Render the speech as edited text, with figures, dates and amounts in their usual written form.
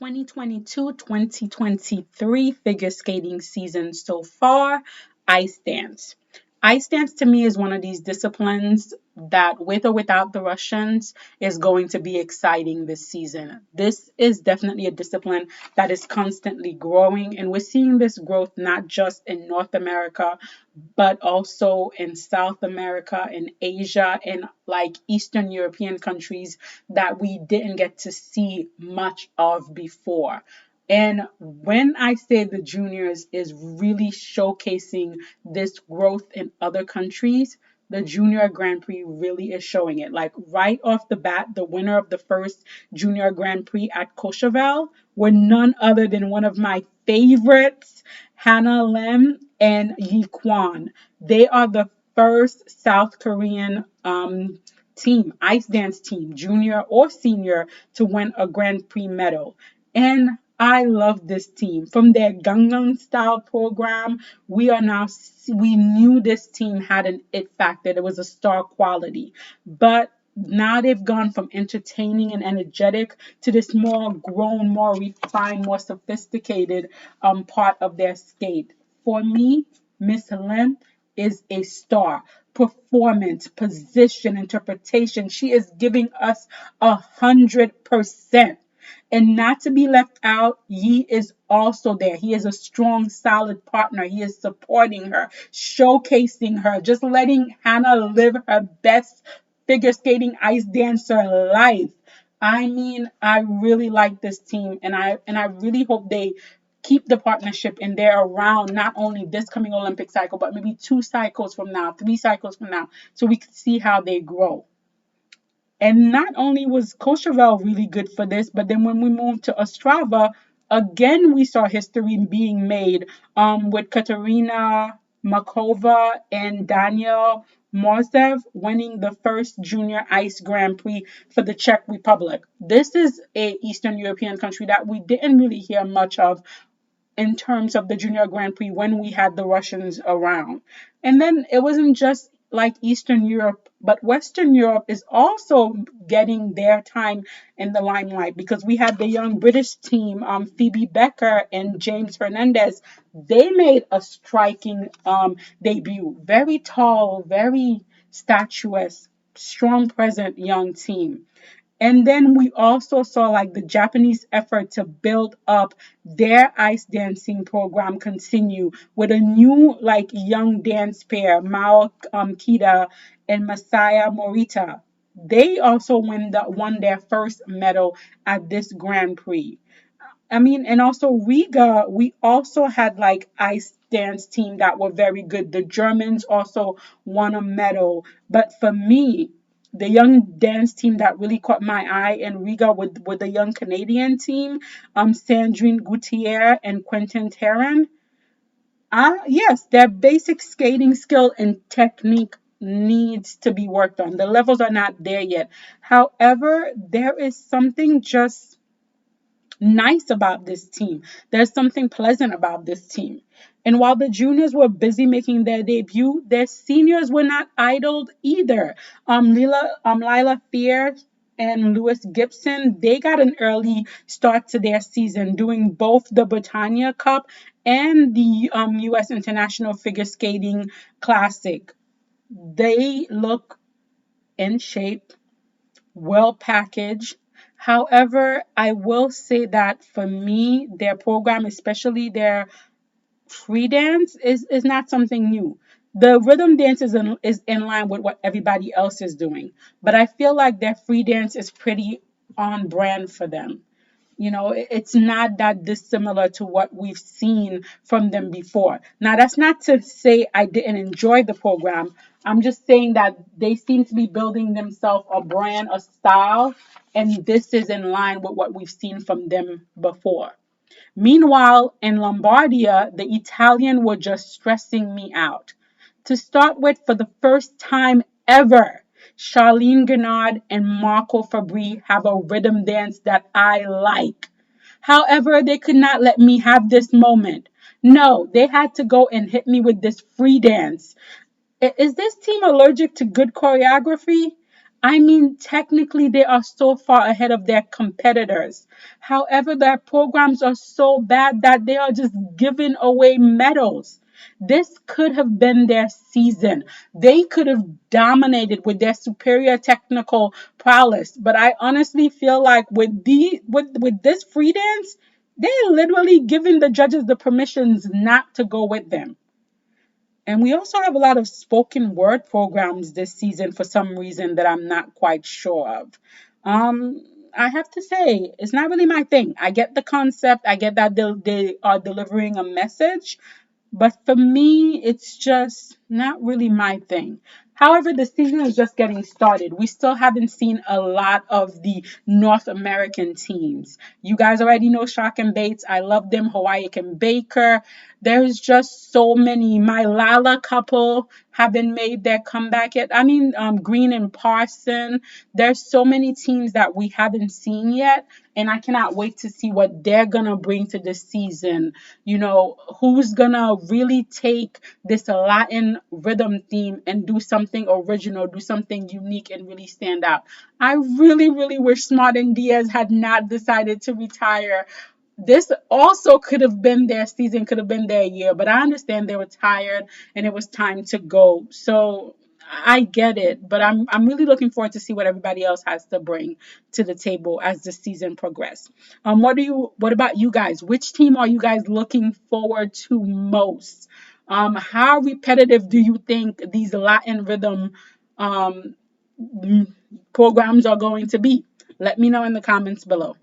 2022-2023 figure skating season so far, ice dance. Ice dance to me is one of these disciplines that, with or without the Russians, is going to be exciting this season. This is definitely a discipline that is constantly growing, and we're seeing this growth not just in North America, but also in South America, in Asia, and like Eastern European countries that we didn't get to see much of before. And when I say the juniors is really showcasing this growth in other countries, the Junior Grand Prix really is showing it. Like right off the bat, the winner of the first Junior Grand Prix at Courchevel were none other than one of my favorites, Hannah Lim and Yi Kwan. They are the first South Korean team, ice dance team, junior or senior, to win a Grand Prix medal. And I love this team. From their Gangnam style program, we knew this team had an it factor. There was a star quality. But now they've gone from entertaining and energetic to this more grown, more refined, more sophisticated part of their skate. For me, Miss Lim is a star. Performance, position, interpretation. She is giving us 100%. And not to be left out, Yi is also there. He is a strong, solid partner. He is supporting her, showcasing her, just letting Hannah live her best figure skating ice dancer life. I mean, I really like this team, and I really hope they keep the partnership and they're around not only this coming Olympic cycle, but maybe 2 cycles from now, 3 cycles from now, so we can see how they grow. And not only was Courchevel really good for this, but then when we moved to Ostrava, again we saw history being made with Katerina Makova and Daniel Morzev winning the first Junior Ice Grand Prix for the Czech Republic. This is a Eastern European country that we didn't really hear much of in terms of the Junior Grand Prix when we had the Russians around. And then it wasn't just like Eastern Europe, but Western Europe is also getting their time in the limelight because we had the young British team, Phoebe Becker and James Fernandez. They made a striking debut. Very tall, very statuesque, strong present young team. And then we also saw like the Japanese effort to build up their ice dancing program continue with a new like young dance pair, Mao Kita and Masaya Morita. They also won their first medal at this Grand Prix. I mean, and also Riga, we also had like ice dance team that were very good. The Germans also won a medal. But for me, the young dance team that really caught my eye in Riga with the young Canadian team, Sandrine Gutierrez and Quentin Terran. Yes, their basic skating skill and technique needs to be worked on. The levels are not there yet. However, there is something just nice about this team. There's something pleasant about this team. And while the juniors were busy making their debut, their seniors were not idled either. Lila Fear and Lewis Gibson, they got an early start to their season, doing both the Britannia Cup and the U.S. International Figure Skating Classic. They look in shape, well packaged. However, I will say that for me, their program, especially their free dance, is not something new. The rhythm dance is in line with what everybody else is doing. But I feel like their free dance is pretty on brand for them. You know, it's not that dissimilar to what we've seen from them before. Now, that's not to say I didn't enjoy the program. I'm just saying that they seem to be building themselves a brand, a style, and this is in line with what we've seen from them before. Meanwhile, in Lombardia, the Italian were just stressing me out. To start with, for the first time ever, Charlene Gennard and Marco Fabri have a rhythm dance that I like. However, they could not let me have this moment. No, they had to go and hit me with this free dance. Is this team allergic to good choreography? I mean, technically, they are so far ahead of their competitors. However, their programs are so bad that they are just giving away medals. This could have been their season. They could have dominated with their superior technical prowess. But I honestly feel like with this free dance, they're literally giving the judges the permissions not to go with them. And we also have a lot of spoken word programs this season for some reason that I'm not quite sure of. Um, I have to say, it's not really my thing. I get the concept, I get that they are delivering a message, but for me, it's just not really my thing. However, the season is just getting started. We still haven't seen a lot of the North American teams. You guys already know Shark and Bates. I love them. Hawaii and Baker. There's just so many. My Lala couple haven't made their comeback yet. I mean, Green and Parson. There's so many teams that we haven't seen yet, and I cannot wait to see what they're gonna bring to this season. You know, who's gonna really take this Latin rhythm theme and do something original, do something unique, and really stand out. I really, really wish Smart and Diaz had not decided to retire. This also could have been their season, could have been their year, but I understand they were tired and it was time to go. So I get it, but I'm really looking forward to see what everybody else has to bring to the table as the season progresses. What about you guys? Which team are you guys looking forward to most? How repetitive do you think these Latin rhythm um programs are going to be? Let me know in the comments below.